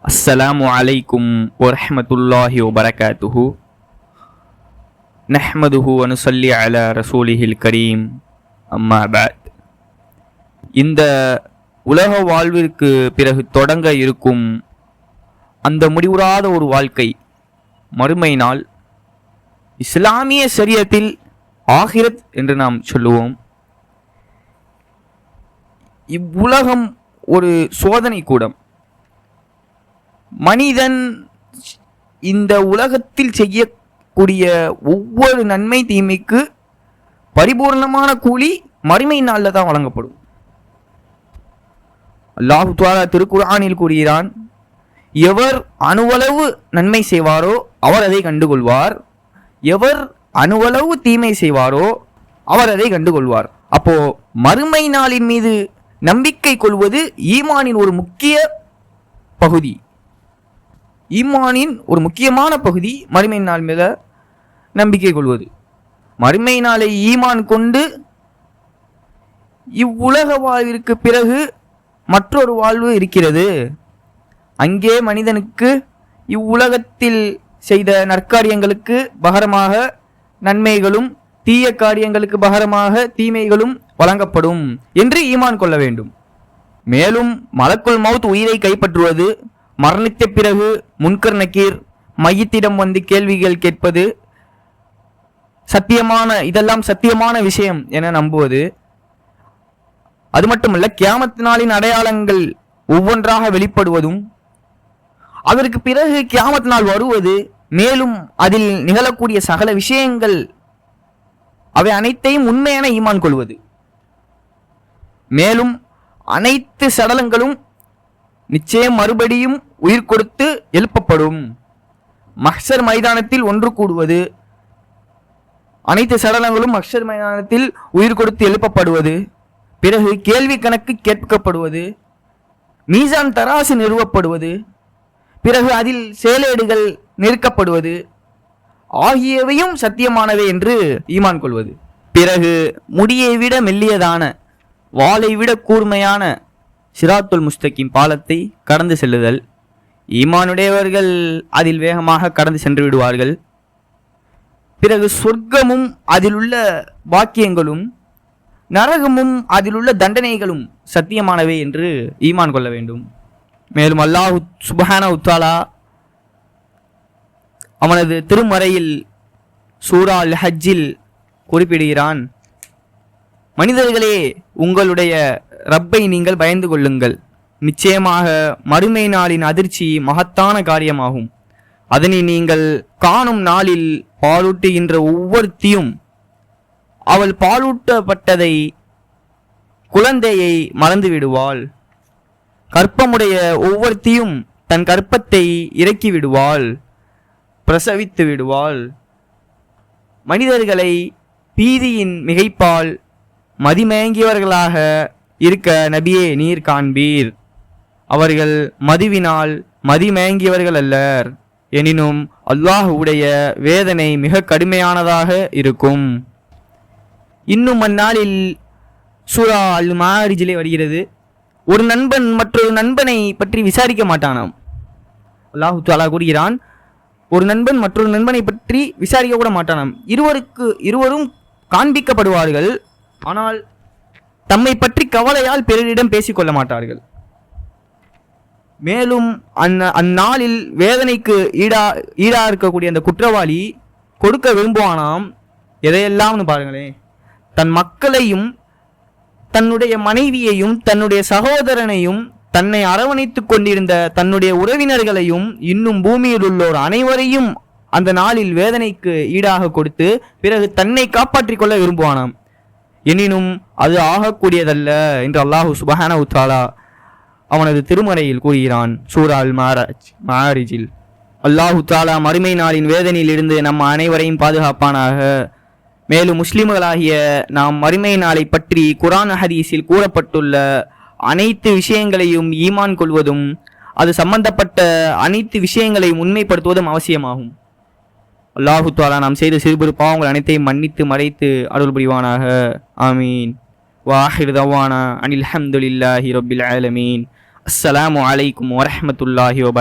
அஸ்ஸலாமு அலைக்கும் வரஹ்மத்துல்லாஹி வபரகாத்துஹு. நஹ்மதுஹு வ நுஸல்லி அலா ரசூலிஹில் கரீம். அம்மா பஅத். இந்த உலக வாழ்விற்கு பிறகு தொடங்க இருக்கும் அந்த முடிவுறாத ஒரு வாழ்க்கை, மறுமை நாள், இஸ்லாமிய ஷரியத்தில் ஆகிரத் என்று நாம் சொல்லுவோம். இவ்வுலகம் ஒரு சோதனை கூடம். மனிதன் இந்த உலகத்தில் செய்யக்கூடிய ஒவ்வொரு நன்மை தீமைக்கு பரிபூர்ணமான கூலி மறுமை நாளில் தான் வழங்கப்படும். அல்லாஹ் தஆலா திருக்குர்ஆனில் கூறுகிறான், எவர் அணுவளவு நன்மை செய்வாரோ அவர் அதை கண்டுகொள்வார், எவர் அணுவளவு தீமை செய்வாரோ அவர் அதை கண்டுகொள்வார். அப்போ மறுமை நாளின் மீது நம்பிக்கை கொள்வது ஈமானின் ஒரு முக்கிய பகுதி. ஈமானின் ஒரு முக்கியமான பகுதி மறுமை நாள் மீத நம்பிக்கை கொள்வது. மறுமை நாளை ஈமான் கொண்டு இவ்வுலக வாழ்விற்கு பிறகு மற்றொரு வாழ்வு இருக்கிறது. அங்கே மனிதனுக்கு இவ்வுலகத்தில் செய்த நற்காரியங்களுக்கு பகரமாக நன்மைகளும், தீய காரியங்களுக்கு பகரமாக தீமைகளும் வழங்கப்படும் என்று ஈமான் கொள்ள வேண்டும். மேலும் மலக்குல் மௌத் உயிரை கைப்பற்றுவது, மரணித்த பிறகு முன்கர் நக்கீர் மையத்திடம் வந்து கேள்விகள் கேட்பது, இதெல்லாம் சத்தியமான விஷயம் என நம்புவது, அது மட்டுமல்ல கியாமத் நாளின் அடையாளங்கள் ஒவ்வொன்றாக வெளிப்படுவதும், அதற்கு பிறகு கியாமத் நாள் வருவது, மேலும் அதில் நிகழக்கூடிய சகல விஷயங்கள் அவை அனைத்தையும் உண்மையான ஈமான் கொள்வது. மேலும் அனைத்து சடலங்களும் நிச்சயம் மறுபடியும் உயிர் கொடுத்து எழுப்பப்படும். மஹ்ஷர் மைதானத்தில் ஒன்று கூடுவது, அனைத்து சடலங்களும் மஹ்ஷர் மைதானத்தில் உயிர் கொடுத்து எழுப்பப்படுவது, பிறகு கேள்வி கணக்கு கேட்கப்படுவது, மீசான் தராசு நிறுவப்படுவது, பிறகு அதில் செயலேடுகள் நிறுக்கப்படுவது ஆகியவையும் சத்தியமானவை என்று ஈமான் கொள்வது. பிறகு முடியை விட மெல்லியதான, வாளை விட கூர்மையான சிராத்துல் முஸ்தகிம் பாலத்தை கடந்து செல்லுதல். ஈமானுடையவர்கள் அதில் வேகமாக கடந்து சென்று விடுவார்கள். பிறகு சொர்க்கமும் அதிலுள்ள பாக்கியங்களும், நரகமும் அதிலுள்ள தண்டனைகளும் சத்தியமானவை என்று ஈமான் கொள்ள வேண்டும். மேலும் அல்லாஹ் சுப்ஹானஹு தஆலா அவனது திருமறையில் சூரா அல் ஹஜ்ஜில் குறிப்பிடுகிறான், மனிதர்களே, உங்களுடைய ரப்பை நீங்கள் பயந்து கொள்ளுங்கள். நிச்சயமாக மறுமை நாளின் அதிர்ச்சி மகத்தான காரியமாகும். அதனை நீங்கள் காணும் நாளில் பாலூட்டுகின்ற ஒவ்வொருத்தியும் அவள் பாலூட்டப்பட்டதை, குழந்தையை மறந்து விடுவாள். கற்பமுடைய ஒவ்வொருத்தியும் தன் கற்பத்தை இறக்கி விடுவாள், பிரசவித்து விடுவாள். மனிதர்களை பீதியின் மிகைப்பால் மதிமயங்கியவர்களாக இருக்க நபியே நீர் காண்பீர். அவர்கள் மதுவினால் மதிமயங்கியவர்கள் அல்லர், எனினும் அல்லாஹ்வுடைய வேதனை மிக கடுமையானதாக இருக்கும். இன்னும் அந்நாளில் சூரா அல் மாரிஜிலே வருகிறது, ஒரு நண்பன் மற்றொரு நண்பனை பற்றி விசாரிக்க மாட்டானாம். அல்லாஹ் தஆலா கூறுகிறான், ஒரு நண்பன் மற்றொரு நண்பனை பற்றி விசாரிக்க கூட மாட்டானாம். இருவரும் காண்பிக்கப்படுவார்கள், ஆனால் தம்மை பற்றி கவலையால் பிறரிடம் பேசிக்கொள்ள மாட்டார்கள். மேலும் அந்நாளில் வேதனைக்கு ஈடா இருக்கக்கூடிய அந்த குற்றவாளி கொடுக்க விரும்புவானாம். எதையெல்லாம்னு பாருங்களேன், தன் மக்களையும், தன்னுடைய மனைவியையும், தன்னுடைய சகோதரனையும், தன்னை அரவணைத்துக் கொண்டிருந்த தன்னுடைய உறவினர்களையும், இன்னும் பூமியில் உள்ளோர் அனைவரையும் அந்த நாளில் வேதனைக்கு ஈடாக கொடுத்து பிறகு தன்னை காப்பாற்றிக் கொள்ள விரும்புவானாம். எனினும் அது ஆகக்கூடியதல்ல என்று அல்லாஹு சுப்ஹானஹு தஆலா அவனது திருமறையில் கூறுகிறான். சூரா அல் மாரிஜில் அல்லாஹு தஆலா மறுமை நாளின் வேதனையில் இருந்து நம்ம அனைவரையும் பாதுகாப்பானாக. மேலும் முஸ்லிம்களாகிய நாம் மறுமை நாளை பற்றி குர்ஆன் ஹதீஸில் கூறப்பட்டுள்ள அனைத்து விஷயங்களையும் ஈமான் கொள்வதும், அது சம்பந்தப்பட்ட அனைத்து விஷயங்களையும் உண்மைப்படுத்துவதும் அவசியமாகும். அல்லாஹு தஆலா நாம் செய்த சிறுபெரு பாவங்கள் அனைத்தையும் மன்னித்து மறைத்து அருள் புரிவானாக. ஆமீன். வாஹிர் தவானா அனில் ஹம்துலில்லாஹி ரப்பில் ஆலமீன். அஸ்ஸலாமு அலைக்கும் வரஹ்மத்துல்லாஹி வபரகாத்துஹு.